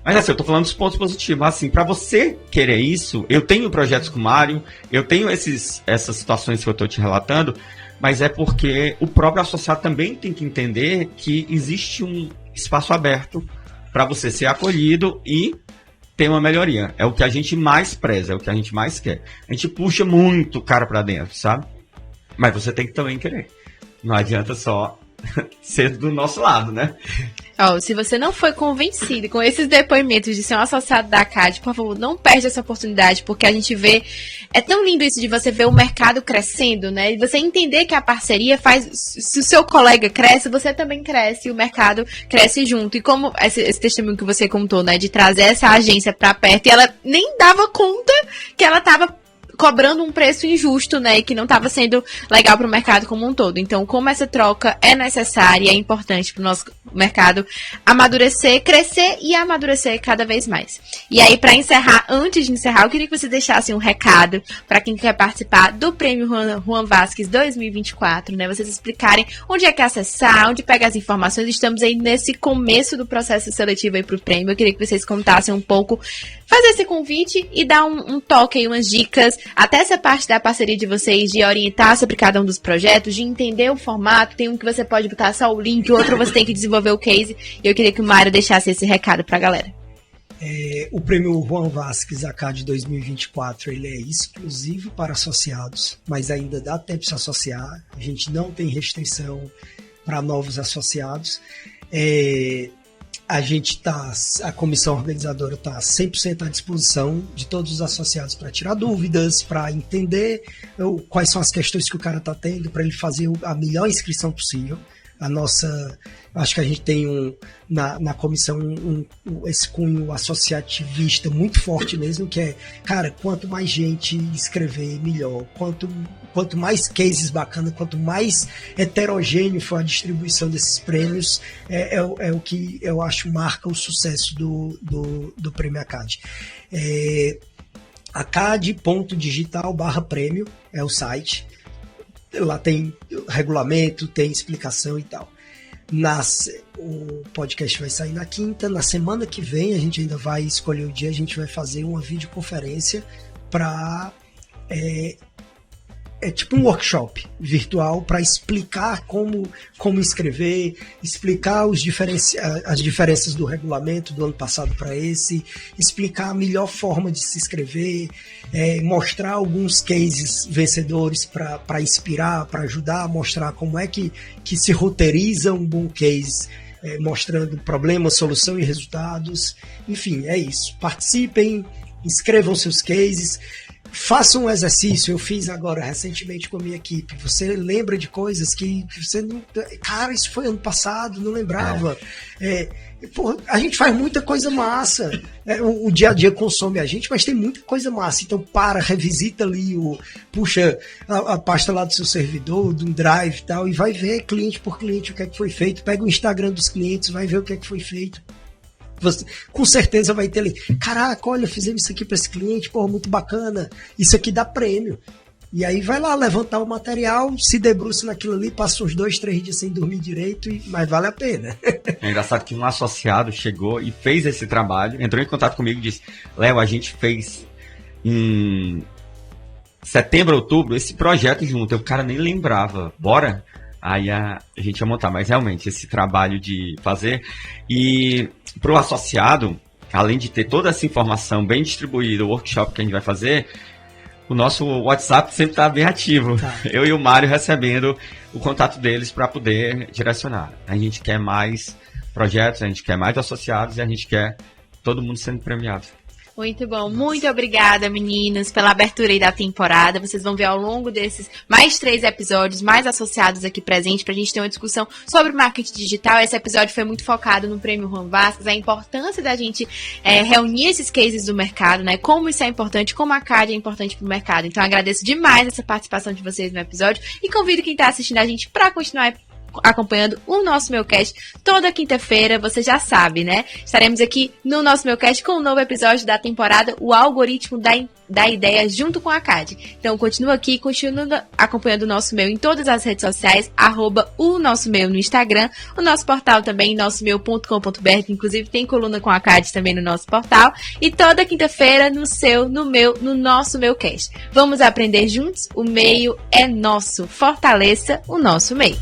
Mas assim, eu tô falando dos pontos positivos. Mas assim, pra você querer isso, eu tenho projetos com o Mário, eu tenho essas situações que eu tô te relatando, mas é porque o próprio associado também tem que entender que existe um espaço aberto para você ser acolhido e ter uma melhoria. É o que a gente mais preza, é o que a gente mais quer. A gente puxa muito o cara pra dentro, sabe? Mas você tem que também querer. Não adianta só ser do nosso lado, né? Se você não foi convencido com esses depoimentos de ser um associado da CAD, por favor, não perde essa oportunidade, porque a gente vê, é tão lindo isso de você ver o mercado crescendo, né? E você entender que a parceria faz, se o seu colega cresce, você também cresce, e o mercado cresce junto. E como esse testemunho que você contou, né, de trazer essa agência pra perto, e ela nem dava conta que ela tava cobrando um preço injusto, né, e que não estava sendo legal para o mercado como um todo. Então, como essa troca é necessária e é importante para o nosso mercado amadurecer, crescer e amadurecer cada vez mais. E aí, para encerrar, antes de encerrar, eu queria que você deixasse um recado para quem quer participar do Prêmio Juan Vasquez 2024, né, vocês explicarem onde é que acessar, onde pega as informações. Estamos aí nesse começo do processo seletivo aí para o prêmio. Eu queria que vocês contassem um pouco, fazer esse convite e dar um toque aí, umas dicas, até essa parte da parceria de vocês, de orientar sobre cada um dos projetos, de entender o formato. Tem um que você pode botar só o link, outro você tem que desenvolver o case. E eu queria que o Mário deixasse esse recado pra galera. O prêmio Juan Vasquez ACAD 2024, ele é exclusivo para associados, mas ainda dá tempo de se associar. A gente não tem restrição para novos associados. A comissão organizadora está 100% à disposição de todos os associados para tirar dúvidas, para entender quais são as questões que o cara está tendo, para ele fazer a melhor inscrição possível. Acho que a gente tem na comissão esse cunho associativista muito forte mesmo, que é, cara, quanto mais gente escrever, melhor. Quanto mais cases bacanas, quanto mais heterogêneo for a distribuição desses prêmios, é o que eu acho marca o sucesso do Prêmio ACAD. acad.digital/prêmio é o site. Lá tem regulamento, tem explicação e tal. O podcast vai sair na quinta. Na semana que vem, a gente ainda vai escolher o dia, a gente vai fazer uma videoconferência para... É tipo um workshop virtual para explicar como escrever, explicar as diferenças do regulamento do ano passado para esse, explicar a melhor forma de se escrever, mostrar alguns cases vencedores para inspirar, para ajudar a mostrar como é que se roteiriza um bom case, mostrando problema, solução e resultados. Enfim, é isso. Participem, escrevam seus cases. Faça um exercício, eu fiz agora recentemente com a minha equipe. Você lembra de coisas que você não... Cara, isso foi ano passado, não lembrava. A gente faz muita coisa massa. O dia a dia consome a gente, mas tem muita coisa massa. Então revisita ali, puxa a pasta lá do seu servidor, do Drive e tal, e vai ver cliente por cliente o que é que foi feito. Pega o Instagram dos clientes, vai ver o que é que foi feito. Você, com certeza vai ter ali, caraca, olha, fizemos isso aqui para esse cliente, porra, muito bacana, isso aqui dá prêmio. E aí vai lá levantar o material, se debruça naquilo ali, passa uns 2-3 dias sem dormir direito, mas vale a pena. É engraçado que um associado chegou e fez esse trabalho, entrou em contato comigo e disse, Léo, a gente fez em setembro, outubro, esse projeto junto, o cara nem lembrava, bora? Aí a gente ia montar, mas realmente esse trabalho de fazer. E para o associado, além de ter toda essa informação bem distribuída, o workshop que a gente vai fazer, o nosso WhatsApp sempre está bem ativo. Tá. Eu e o Mário recebendo o contato deles para poder direcionar. A gente quer mais projetos, a gente quer mais associados e a gente quer todo mundo sendo premiado. Muito bom. Muito obrigada, meninos, pela abertura aí da temporada. Vocês vão ver ao longo desses mais 3 episódios, mais associados aqui presentes, pra gente ter uma discussão sobre marketing digital. Esse episódio foi muito focado no Prêmio Juan Vasquez, a importância da gente reunir esses cases do mercado, né? Como isso é importante, como a ACAD é importante pro mercado. Então, agradeço demais essa participação de vocês no episódio e convido quem tá assistindo a gente pra continuar acompanhando o nosso Meucast toda quinta-feira, você já sabe, né? Estaremos aqui no nosso Meucast com um novo episódio da temporada, o algoritmo da ideia junto com a ACAD. Então continua aqui, continua acompanhando o nosso Meu em todas as redes sociais, @o nosso Meu no Instagram, o nosso portal também, nossomeu.com.br, que inclusive tem coluna com a ACAD também no nosso portal, e toda quinta-feira no nosso Meucast. Vamos aprender juntos? O meio é nosso. Fortaleça o nosso meio.